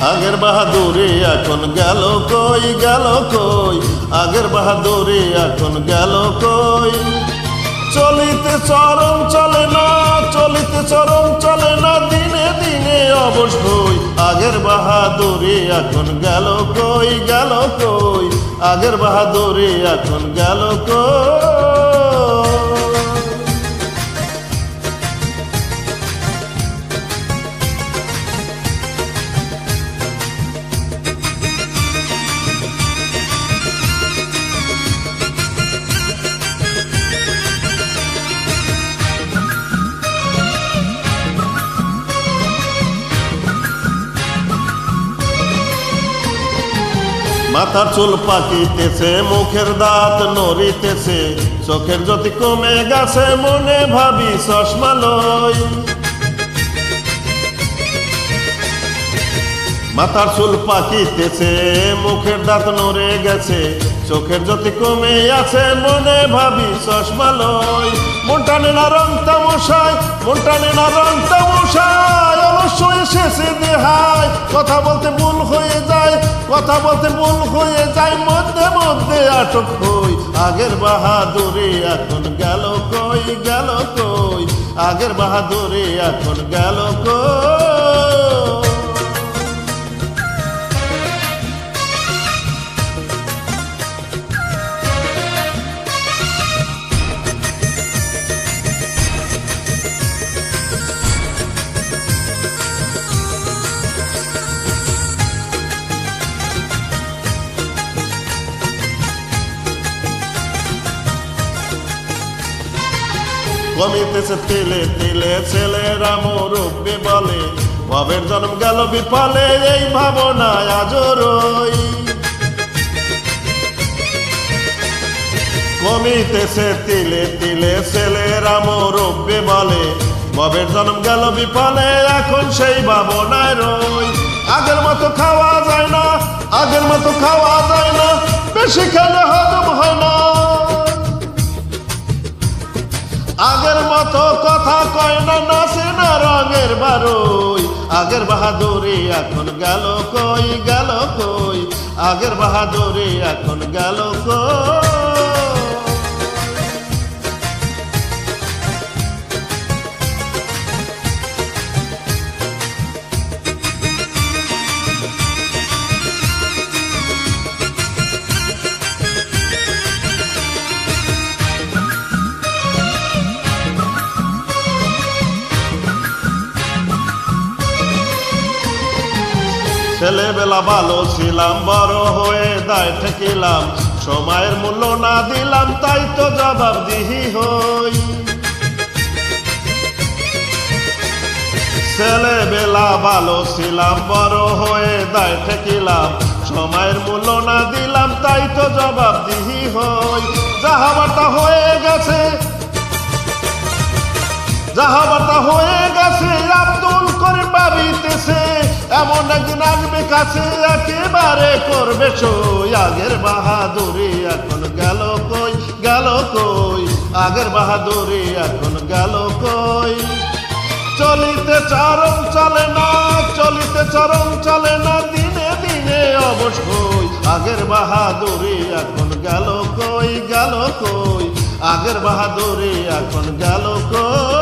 আগের বাহাদুরি এখন গেল কই, গেল কই, আগের বাহাদুরি এখন গেল কই। চলিতে চরম চলে না, চলিতে চরম চলে না, দিনে দিনে অবশ হই। আগের বাহাদুরি এখন গেল কই, গেল কই, আগের বাহাদুরি এখন গেল কই। মাথার চুল পাকিতেছে, মুখের দাঁত নড়িতেছে, চোখের জ্যোতি কমে গেছে, মনে ভাবি চশমা লই। মাথার চুল পাকিতেছে, মুখের দাঁত নড়ে গেছে, চোখের জ্যোতি কমে আছে, মনে ভাবি চশমা লই। মন টানে না রং তামশায়, মন টানে না রং তামশায়, অলস এসেছে দেহায়, কথা বলতে ভুল হয়ে যায়, কথা বলতে ভুল হয়ে যায়, মধ্যে মধ্যে আটক হই। আগের বাহাদুরি এখন গেল কই, গেল কই, আগের বাহাদুরি এখন গেল কই। কমিতেছে তিলে তিলে, ছেলেরা মুরব্বি বলে, ভবের জন্ম গেল বিফলে, এই ভাবনায় আজও রই। কমিতেছে তিলে তিলে, ছেলেরা মুরব্বি বলে, ভবের জন্ম গেল বিফলে, এখন সেই ভাবনায় রই। আগের মতো খাওয়া যায় না, আগের মতো খাওয়া যায় না, বেশি খেলে হজম হয় না। আগের মতো কথা কয় না, নাচে না রঙের বারোই। আগের বাহাদুরি এখন গেল কই, গেল কই, আগের বাহাদুরি এখন গেল কই। ছেলেবেলা ভালো ছিলাম, বড় হয়ে দায় ঠেকিলাম, সময়ের মূল্য না দিলাম, তাই তো জবাব দিহি হই। ছেলেবেলা ভালো ছিলাম, বড় হয়ে দায় ঠেকিলাম, সময়ের মূল্য না দিলাম, তাই তো জবাব দিহি হই। যাহাবাটা হয়ে গেছে, যাহাবাটা হয়ে গেছে, আব্দুল করিম ভাবিতেছে, এমন একদিন আসবে কাছে, একেবারে করবে সই। আগের বাহাদুরি এখন গেল কই, গেল কই, আগের বাহাদুরি এখন গেল কই। চলিতে চরম চলে না, চলিতে চরম চলে না, দিনে দিনে অবশ হই। আগের বাহাদুরি এখন গেল কই, গেল কই, আগের বাহাদুরি এখন গেল কই।